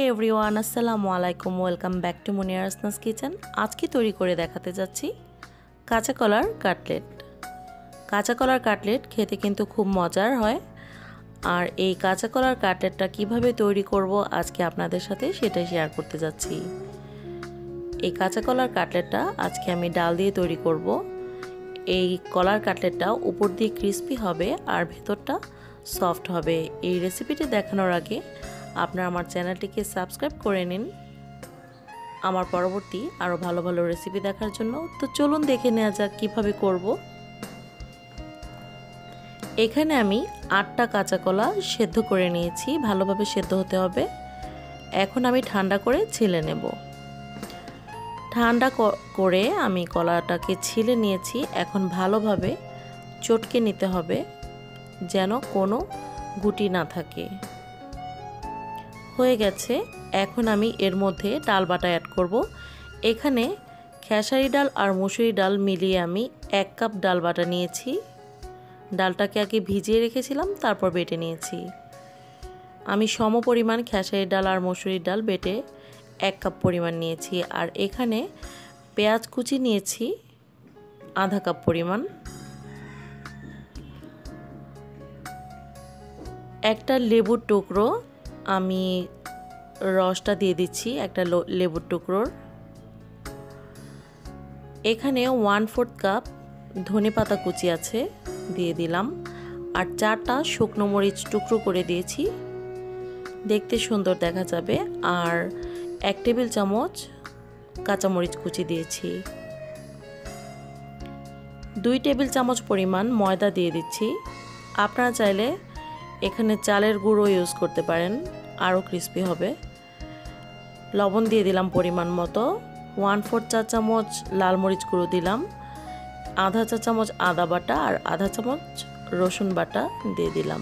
Everyone, আসসালামু আলাইকুম। Welcome back to Munia Asna's kitchen. আজকে তৈরি করে দেখাতে যাচ্ছি কাঁচা কলার কাটলেট। কাঁচা কলার কাটলেট খেতে কিন্তু খুব মজার হয়। আর এই কাঁচা কলার কাটলেটটা কিভাবে তৈরি করব আজকে আপনাদের সাথে সেটাই শেয়ার করতে যাচ্ছি। এই কাঁচা কলার কাটলেটটা আজকে আমি ডাল দিয়ে তৈরি করব। এই কলার কাটলেটটা উপর দিয়ে ক্রিস্পি হবে আর ভেতরটা সফট হবে। এই রেসিপিটি দেখানোর আগে আপনারা আমার চ্যানেলটিকে সাবস্ক্রাইব করে নিন আমার পরবর্তী আরও ভালো ভালো রেসিপি দেখার জন্য। তো চলুন দেখে নেওয়া যাক কীভাবে করব। এখানে আমি 8টা কাঁচা কলা সেদ্ধ করে নিয়েছি, ভালোভাবে সেদ্ধ হতে হবে। এখন আমি ঠান্ডা করে ছিলে নেব। ঠান্ডা করে আমি কলাটাকে ছিলে নিয়েছি। এখন ভালোভাবে চটকে নিতে হবে যেন কোনো গুটি না থাকে। হয়ে গেছে। এখন আমি এর মধ্যে ডাল বাটা অ্যাড করব। এখানে খেসারি ডাল আর মসুরি ডাল মিলিয়ে আমি 1 কাপ ডাল বাটা নিয়েছি। ডালটাকে আগে ভিজিয়ে রেখেছিলাম, তারপর বেটে নিয়েছি। আমি সম পরিমাণ খেসারি ডাল আর মসুরি ডাল বেটে 1 কাপ পরিমাণ নিয়েছি। আর এখানে পেঁয়াজ কুচি নিয়েছি আধা কাপ পরিমাণ। একটা লেবুর টুকরো আমি রসটা দিয়ে দিচ্ছি, একটা লেবুর টুকরোর। এখানে 1/4 কাপ ধনেপাতা কুচি আছে, দিয়ে দিলাম। আর 4টা শুকনো মরিচ টুকরো করে দিয়েছি, দেখতে সুন্দর দেখা যাবে। আর 1 টেবিল চামচ কাঁচামরিচ কুচি দিয়েছি। 2 টেবিল চামচ পরিমাণ ময়দা দিয়ে দিচ্ছি। আপনারা চাইলে এখানে চালের গুঁড়ো ইউজ করতে পারেন, আরও ক্রিস্পি হবে। লবণ দিয়ে দিলাম পরিমাণ মতো। 1/4 চা চামচ লাল মরিচ গুঁড়ো দিলাম। আধা চা চামচ আদা বাটা আর আধা চামচ রসুন বাটা দিয়ে দিলাম।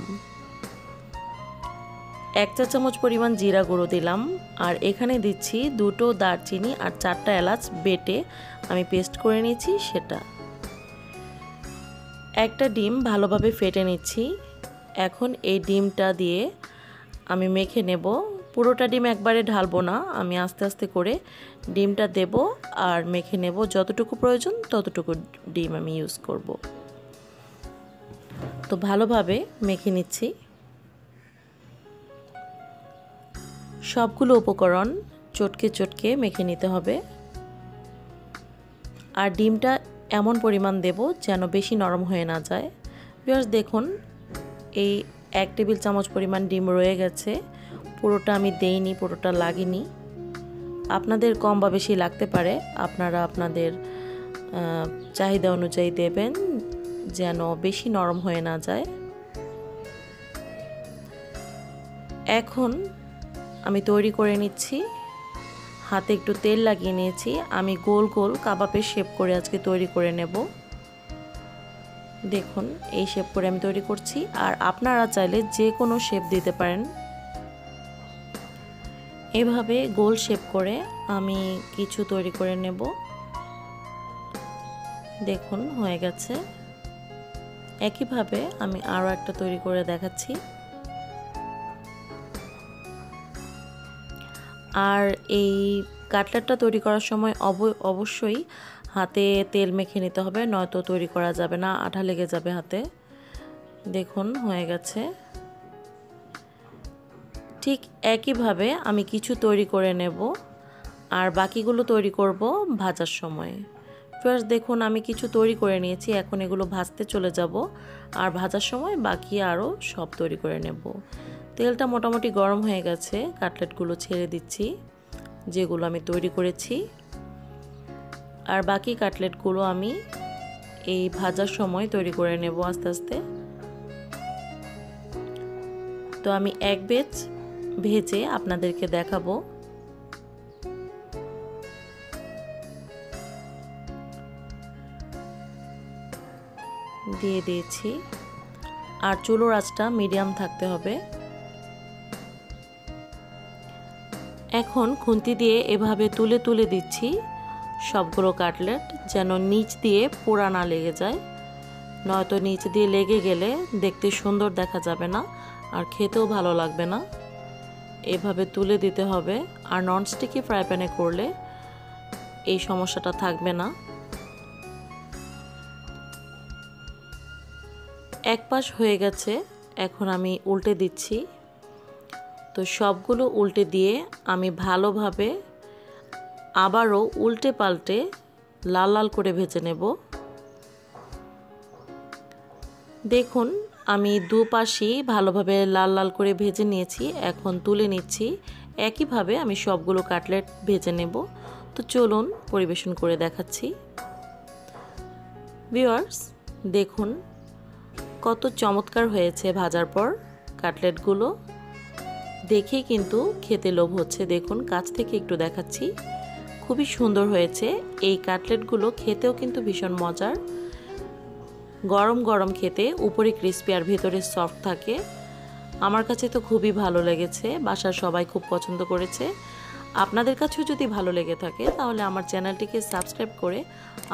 1 চা চামচ পরিমাণ জিরা গুঁড়ো দিলাম। আর এখানে দিচ্ছি 2টো দারচিনি আর 4টা এলাচ বেটে আমি পেস্ট করে নিয়েছি সেটা। একটা ডিম ভালোভাবে ফেটে নিচ্ছি। এখন এই ডিমটা দিয়ে আমি মেখে নেব। পুরোটা ডিম একবারে ঢালবো না, আমি আস্তে আস্তে করে ডিমটা দেব আর মেখে নেব। যতটুকু প্রয়োজন ততটুকু ডিম আমি ইউজ করব। তো ভালোভাবে মেখে নিচ্ছি। সবগুলো উপকরণ চটকে চটকে মেখে নিতে হবে। আর ডিমটা এমন পরিমাণ দেব যেন বেশি নরম হয়ে না যায়। ভিউয়ার্স দেখুন, এই 1 টেবিল চামচ পরিমাণ ডিম রয়ে গেছে। পুরোটা আমি দেইনি, পুরোটা লাগেনি। আপনাদের কম বা বেশি লাগতে পারে, আপনারা আপনাদের চাহিদা অনুযায়ী দেবেন যেন বেশি নরম হয়ে না যায়। এখন আমি তৈরি করে নিচ্ছি। হাতে একটু তেল লাগিয়ে নিয়েছি। আমি গোল গোল কাবাবের শেপ করে আজকে তৈরি করে নেব। দেখুন এই শেপ করে আমি তৈরি করছি। আর আপনারা চাইলে যে কোনো শেপ দিতে পারেন। এভাবে গোল শেপ করে আমি কিছু তৈরি করে নেব। দেখুন হয়ে গেছে। একইভাবে আমি আরও একটা তৈরি করে দেখাচ্ছি। আর এই কাটলেটটা তৈরি করার সময় অবশ্যই হাতে তেল মেখে নিতে হবে, নয়তো তৈরি করা যাবে না, আঠা লেগে যাবে হাতে। দেখুন হয়ে গেছে। ঠিক একইভাবে আমি কিছু তৈরি করে নেব আর বাকিগুলো তৈরি করব ভাজার সময়। ফার্স্ট দেখুন আমি কিছু তৈরি করে নিয়েছি, এখন এগুলো ভাজতে চলে যাব। আর ভাজার সময় বাকি আরও সব তৈরি করে নেব। তেলটা মোটামুটি গরম হয়ে গেছে, কাটলেটগুলো ছেড়ে দিচ্ছি যেগুলো আমি তৈরি করেছি। আর বাকি কাটলেটগুলো আমি এই ভাজার সময় তৈরি করে নেব আস্তে আস্তে। তো আমি এক ব্যাচ ভেজে আপনাদেরকে দেখাবো। দিয়ে দিয়েছি। আর চুলোর আঁচটা মিডিয়াম থাকতে হবে। এখন খুন্তি দিয়ে এভাবে তুলে তুলে দিচ্ছি সবগুলো কাটলেট, যেন নিচ দিয়ে পোড়া না লেগে যায়। নয়তো নিচে দিয়ে লেগে গেলে দেখতে সুন্দর দেখা যাবে না আর খেতেও ভালো লাগবে না। এভাবে তুলে দিতে হবে। আর ননস্টিকি ফ্রাই প্যানে করলে এই সমস্যাটা থাকবে না। এক পাশ হয়ে গেছে, এখন আমি উল্টে দিচ্ছি। তো সবগুলো উল্টে দিয়ে আমি ভালোভাবে আবারও উল্টে পাল্টে লাল লাল করে ভেজে নেব। দেখুন আমি দুপাশই ভালোভাবে লাল লাল করে ভেজে নিয়েছি, এখন তুলে নিচ্ছি। একইভাবে আমি সবগুলো কাটলেট ভেজে নেব। তো চলুন পরিবেশন করে দেখাচ্ছি। ভিউয়ার্স দেখুন কত চমৎকার হয়েছে ভাজার পর কাটলেটগুলো, দেখেই কিন্তু খেতে লোভ হচ্ছে। দেখুন কাছ থেকে একটু দেখাচ্ছি, খুবই সুন্দর হয়েছে। এই কাটলেটগুলো খেতেও কিন্তু ভীষণ মজার, গরম গরম খেতে, উপরে ক্রিস্পি আর ভেতরে সফট থাকে। আমার কাছে তো খুবই ভালো লেগেছে, বাসার সবাই খুব পছন্দ করেছে। আপনাদের কাছেও যদি ভালো লেগে থাকে তাহলে আমার চ্যানেলটিকে সাবস্ক্রাইব করে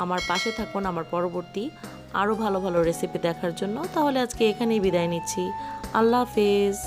আমার পাশে থাকুন আমার পরবর্তী আরও ভালো ভালো রেসিপি দেখার জন্য। তাহলে আজকে এখানেই বিদায় নিচ্ছি। আল্লাহ হাফেজ।